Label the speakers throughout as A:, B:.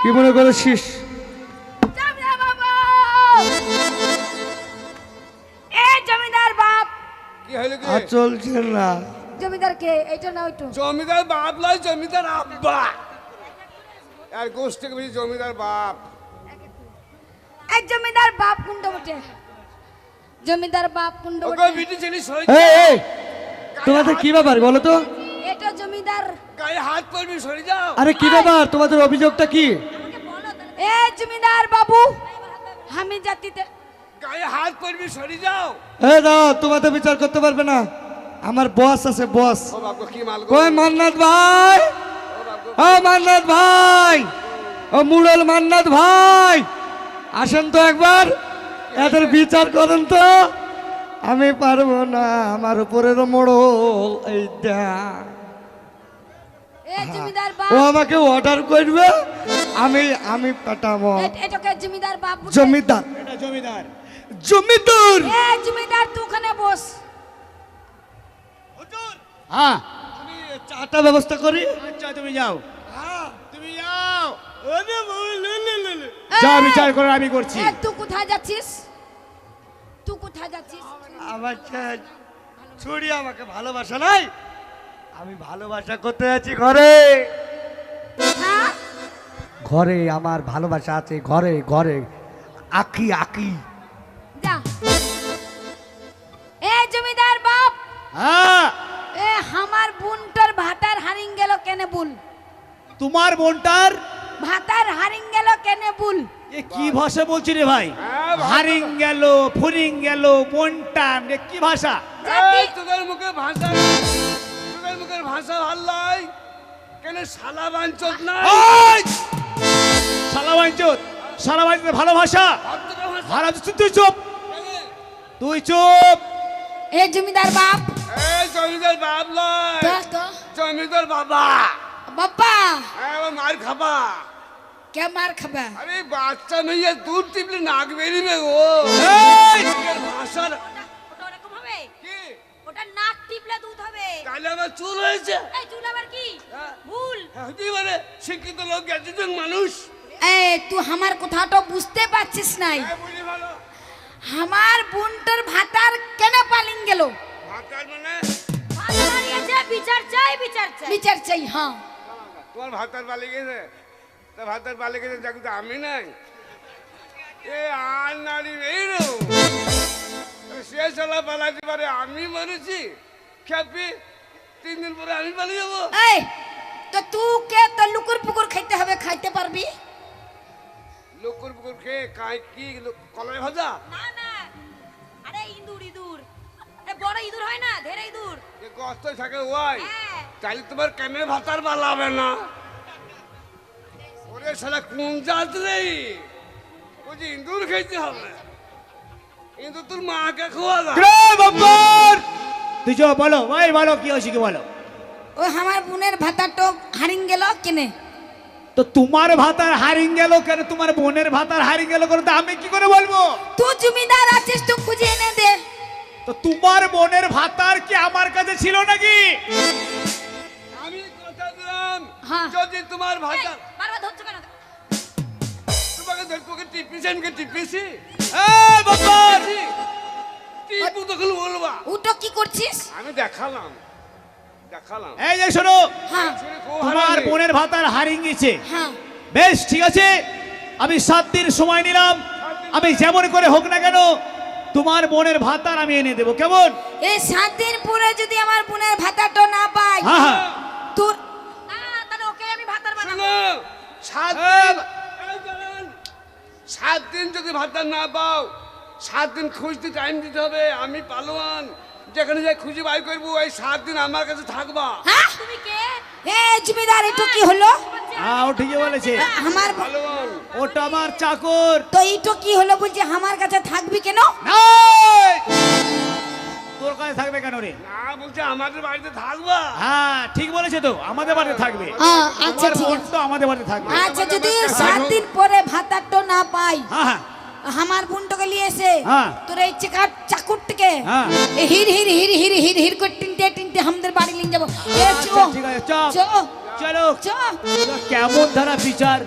A: কি মনে করেছিস?
B: জমিদার বাবু, এ জমিদার বাপ।
C: কি হইলো কি?
A: আর চলছে না।
B: জমিদার কে? এইটা না ওইটা?
C: জমিদার বাপ লয়, জমিদার আব্বা। আর গোষ্ঠ থেকে বেশি জমিদার বাপ।
B: এই জমিদার বাপ কুন্ড বটে। জমিদার বাপ কুন্ড
C: ওকে
B: বটে।
C: বিটি ছেলে সই।
A: এই এই তোমাদের কি ব্যাপার বলো তো?
B: এটা জমিদার।
C: গায়ে হাত পড়বি, সরে যাও।
A: আরে কি ব্যাপার, তোমাদের অভিযোগটা কি?
B: এ জমিদার বাবু, আমি জাতিতে
C: গায়ে হাত পড়বি, সরে যাও।
A: এই দাও, তোমাদের বিচার করতে পারবে না, আমার বস আছে, বস।
C: ও বাবু কি মাল গো?
A: কই মান্নাত ভাই, ও মান্নাত ভাই, ও মুড়ল মান্নাত ভাই, আসেন তো একবার, এদের বিচার করেন তো। আমি পারবো না, আমার উপরের মোড়ল এই দেখ।
B: এ জমিদার বাপ,
A: ও আমাকে অর্ডার করবে, আমি পাঠাবো।
B: এটাকে জমিদার বাপ বটে।
A: জমিদার,
D: এটা জমিদার।
A: জমিদার।
B: এ জমিদার তুই ওখানে বস।
D: হ্যাঁ
A: আমি চাটা ব্যবস্থা করি।
D: আচ্ছা তুমি যাও,
A: হ্যাঁ।
D: তুমি যাও।
B: এই,
D: যা বিচার করার আমি করছি।
B: এ তুই কোথায় যাচ্ছিস? তুই কোথায় যাচ্ছিস?
A: আমার ছুড়ি আমাকে ভালোবাসা নাই, আমি ভালোবাসা করতে যাচ্ছি ঘরে।
B: হ্যাঁ?
A: ঘরে আমার ভালোবাসা আছে, ঘরে ঘরে আঁকি আঁকি।
B: যা। এ জমিদার বাপ,
D: হ্যাঁ
B: এ আমার বোনটার ভাতার হারিং গেল কেনে বল?
D: তোমার বোনটার
B: ভাতার হারিং গেল কেনে বল?
D: এ কি ভাষা বলছি রে ভাই?
C: হ্যাঁ, ভাষা।
D: হারিং গেল, ফুরিং গেল, বোনটা এ কি ভাষা?
C: এই তোদের মুখে ভাষা, তোদের মুখের ভাষা ভাল লয় কেন? শালা বাঞ্চত না,
D: ওই! শালা বাঞ্চত, শালা বাঞ্চত ভালো ভাষা।
C: ভদ্র ভাষা।
D: ভালো তুই চুপ, তুই চুপ।
B: এ জমিদার বাপ,
C: এই জমিদার বাপ লয়,
B: তো
C: জমিদার বাবা।
B: বাপ্পা
C: হ্যাঁ, ও মার খাবা।
B: কে মার খাবে?
C: আরে বাচ্চা মেয়ে দুধ টিপলে নাক বেরিবে গো।
D: এই!
C: মুখের ভাষার
E: ওটা ওরকম হবে?
C: কি?
E: ওটা নাক টিপলে দুধ হবে।
C: তাহলে আমার চুল হয়েছে।
E: এই চুল আবার কি?
C: হ্যাঁ।
E: ভুল।
C: হ্যাঁ, হতেই পারে, শিক্ষিত লোক, গ্র্যাজুয়েশন মানুষ।
B: এ তুই আমার কথাটা বুঝতে পারছিস নাই?
C: হ্যাঁ, বুঝি ভালো।
B: আমার বোনটার ভাতার কেন পালিং গেল?
C: ভাতার মানে
E: ভাত দাঁড়িয়েছে, বিচার চাই, বিচার চাই।
B: বিচার চাই। হ্যাঁ,
C: তোমার ভাতার বালি গেছে, তা ভাতার বালি গেছে, দেখো তো আমি নাই। এ আর নারী নেই রে, সে চলা পালাতে পারে, আমি মরেছি খেপি, 3 দিন পরে আমি পালিয়ে যাবো।
B: এই তো তুই কে? তো লুকুর পুকুর খাইতে হবে, খাইতে পারবি?
C: লোকুর পুকুর খেয়ে কাই কি কলাই ভাজা?
E: না না, আরে ইঁদুর ইঁদুর, এ বড় ইঁদুর হয় না, ধেরে ইঁদুর।
C: যে গস্ত থাকে ওয়াই,
E: হ্যাঁ।
C: তাহলে তোমার কেন ভাতার বালাবে না? ওরে শালা কোন জাত রে? বুঝি ইঁদুর খাইতে হবে, ইঁদুর তোর মাকে খোয়া দা।
D: রে বাবার! তুই চুপ, বলো ভাই, বলো কি হয়েছে কি বলো।
B: ও আমার বোনের ভাতাটা হারিং গেল কেনে?
D: তো তোমার ভাতার হারিং গেল কেন? তোমার বোনের ভাতার হারিং গেল কেন? তা আমি কি করে বলবো?
B: তুই জমিদার আছিস, তো খুঁজে এনে দে।
D: তো তোমার বোনের ভাতার কি আমার কাছে ছিল নাকি?
C: আমি কথা দিলাম,
B: হ্যাঁ।
C: যদি তোমার
E: এই,
C: ভাতার
E: বারবার ধরছো কেন?
C: তোমাকে ধর, তোকে টিপিছি, আমি টিপিছি
D: এই বাবার!
C: টিপু তখন বলবা।
B: ওটা কি করছিস?
C: আমি দেখালাম, দেখালাম।
D: এই যে শোনো,
B: হ্যাঁ
C: ছেলে খুব
D: তোমার
C: হারামি।
D: বোনের ভাতার হারিং গেছে।
B: হ্যাঁ,
D: বেশ ঠিক আছে, আমি 7 দিন সময় নিলাম, আমি যেমন করে হোক না কেন তোমার বোনের ভাতার আমি এনে দেবো, কেমন?
B: এই 7 দিন পরে যদি আমার বোনের ভাতাটা না পাই,
D: হ্যাঁ হ্যাঁ।
B: তোর
E: তাহলে ওকে আমি ভাতার বানাবো।
C: শোনো, 7
D: এই,
C: দিন, এই দাঁড়ান। 7 দিন যদি ভাতার না পাও, 7 দিন খুঁজতে টাইম দিতে হবে। আমি পালোয়ান, যেখানে যাই খুঁজে বাই করবো, এই 7 দিন আমার কাছে থাকবা।
B: হ্যাঁ?
E: তুমি কে?
B: এ জমিদার, এটা কি হলো?
D: হ্যাঁ ও ঠিকই বলেছে,
B: আমার
C: পালোয়ান,
D: ওটা আমার চাকর।
B: তো এইটা কি হলো? বলছি আমার কাছে থাকবি কেন?
D: এই! তোর কাছে থাকবে কেন রে?
C: না বলছে আমাদের বাড়িতে থাকবা।
D: হ্যাঁ ঠিক বলেছে তো, আমাদের বাড়িতে থাকবে।
B: আচ্ছা
D: তোমার
B: ঠিক
D: বোন
B: আছে।
D: তো আমাদের বাড়িতে থাকবে।
B: আচ্ছা, যদি 7 দিন পরে ভাতাটা না পাই,
D: হ্যাঁ হ্যাঁ।
B: আমার বোনটাকে নিয়ে এসে
D: হ্যাঁ।
B: তোর এই চাকুর থেকে
D: হ্যাঁ।
B: হির হির হির হির হির হির করে টিনতে টিনতে আমাদের বাড়ি নিয়ে যাবো। এ চো
D: আচ্ছা, ঠিক আছে, চল
B: চো
D: চলো।
B: চো।
D: কেমন ধারা বিচার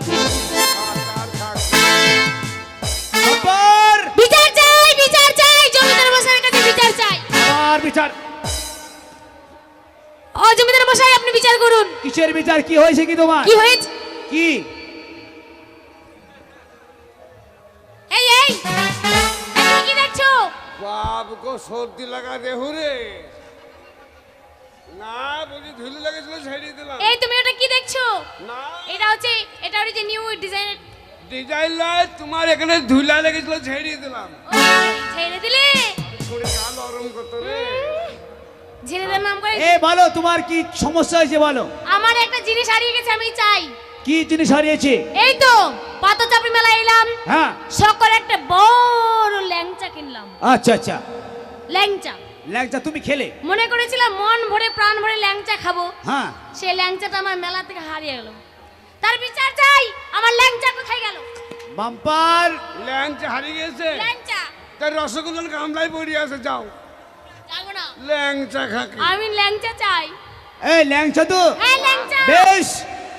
D: বাম্পার
E: বিচার চাই, বিচার চাই, জমিদার মশাইয়ের কাছে বিচার চাই।
D: আর বিচার
E: ও জমিদার মশাই, আপনি বিচার করুন।
D: কিসের বিচার? কি হয়েছে কি তোমার?
E: কি হয়েছে?
D: কি?
E: এই এই তুমি কি দেখছো?
C: বাপ গো সর্দি লাগা দেহু রে। না বুঝি ধুলি লেগেছিল ছেড়ে দিলাম।
E: এই তুমি ওটা কি দেখছো?
C: না
E: এটা হচ্ছে নিউ ডিজাইনের।
C: ডিজাইন লাই তোমার এখানে ধুলা লেগেছিল ছেড়ে দিলাম।
E: ছেড়ে দিলে?
C: শরীর গা নরম করতো রে।
E: ছেড়ে দেওয়ার নাম করে?
D: এ বলো তোমার কি সমস্যা হয়েছে বলো।
E: আমার একটা জিনিস হারিয়ে গেছে, আমি চাই।
D: কি জিনিস হারিয়েছে?
E: এই তো পাতাচাপড়ি মেলা এলাম,
D: হ্যাঁ
E: সকল একটা বড় ল্যাংচা কিনলাম।
D: আচ্ছা আচ্ছা,
E: ল্যাংচা
D: ল্যাংচা তুমি খেলে?
E: মনে করেছিলাম মন ভরে প্রাণ ভরে ল্যাংচা খাবো,
D: হ্যাঁ
E: সেই ল্যাংচাটা আমার মেলা থেকে হারিয়ে গেল। তার বিচার চাই, আমার ল্যাংচা কোথায় গেল?
D: বাম্পার
C: ল্যাংচা হারিয়ে গেছে।
E: ল্যাংচা
C: তার রসগোল্লার গামলায় পড়ে আছে, যাও
E: যাবো না,
C: ল্যাংচা খাকি।
E: আমি ল্যাংচা চাই।
D: এই ল্যাংচা তো
E: হ্যাঁ ল্যাংচা।
D: বেশ,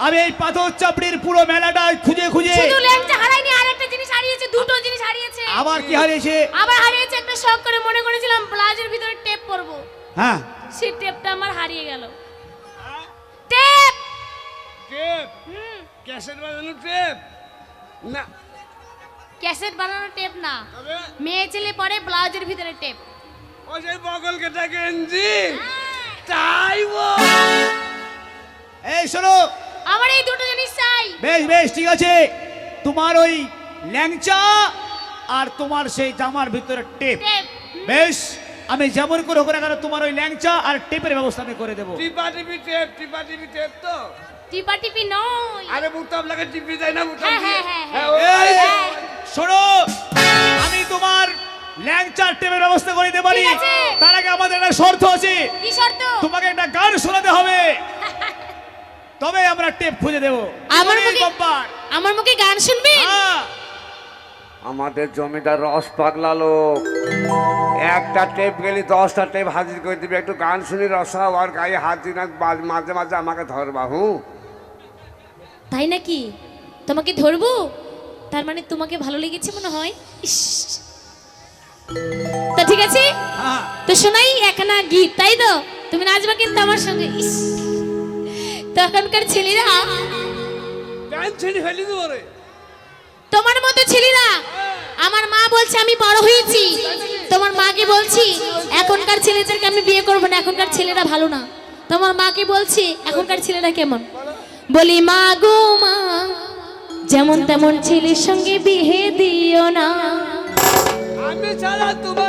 D: আমি এই পাথর চাপড়ির পুরো মেলাটা খুঁজে খুঁজে।
E: শুধু ল্যাংচা হারায়নি, আরেকটা জিনিস হারিয়েছে, দুটো জিনিস হারিয়েছে।
D: আবার কি হারিয়েছে?
E: আবার হারিয়েছে একটা শখ করে মনে করেছিলাম ব্লাউজের ভিতরে টেপ পরবো,
D: হ্যাঁ
E: সেই টেপটা আমার হারিয়ে গেল। টেপ।
C: টেপ? ক্যাসেট বাজানো টেপ না,
E: ক্যাসেট বানানো টেপ না,
C: তবে
E: মেয়ে ছেলে পরে ব্লাউজের ভিতরে টেপ।
C: ও সেই বগল কেটা গেঞ্জি তাই বল।
D: এই শোনো,
E: আমার এই দুটো জিনিস চাই।
D: বেশ বেশ ঠিক আছে, তোমার ওই ল্যাংচা আর তোমার সেই জামার ভিতরে টেপ।
E: টেপ।
D: বেশ, আমি যেমন করে হোক না কেন তোমার ওই ল্যাংচা আর টেপের ব্যবস্থা আমি করে দেবো।
C: টিপা টিপি টেপ, টিপা টিপি টেপ তো।
E: টিপা টিপি নয়।
C: আরে বুতাম লাগে টিপি দেয় না বুতাম
E: হ্যাঁ,
C: দিয়ে।
E: হ্যাঁ,
C: হ্যাঁ,
E: হ্যাঁ,
C: ওই।
D: এই, শোনো, আমি তোমার ল্যাংচার টেপের ব্যবস্থা করে দিতে পারি।
E: ঠিক আছে।
D: তার আগে আমাদের একটা শর্ত আছে,
E: কি শর্ত?
D: তোমাকে একটা গান শোনাতে হবে, তবে আমরা টেপ খুঁজে দেবো।
E: আমার
D: কি বলিস,
E: মুখে-
D: বাপ্পার?
E: আমার মুখে গান শুনবেন?
D: হ্যাঁ।
C: আমাদের জমিদার রস পাগলা লোক, একটা টেপ গেলি 10টা টেপ হাজির করে দিবি। একটু গান শুনি রসা, আর গায়ে হাত দিন, মাঝে মাঝে আমাকে ধরবা।
E: তাই নাকি? তোমাকে ধরবো? তার মানে তোমাকে ভালো লেগেছে মনে হয়। ইস। তা ঠিক আছে,
D: হ্যাঁ।
E: তো শোনাই একখানা গীত, তাই তো? তুমি নাচবা কিন্তু আমার সঙ্গে। ইস, তখনকার ছেলেরা,
C: প্যান্ট ছেড়ে ফেলি দেবো রে।
E: তোমার মতো ছেলেরা, আমার মা বলছে আমি বড় হয়েছি, তোমার মাকে বলছি এখনকার ছেলেদেরকে আমি বিয়ে করবো না, এখনকার ছেলেরা ভালো না। তোমার মাকে বলছি এখনকার ছেলেরা কেমন, বলি মা গো মা, যেমন তেমন ছেলের সঙ্গে বিয়ে দিও না।
C: আমি ছাড়া তোমার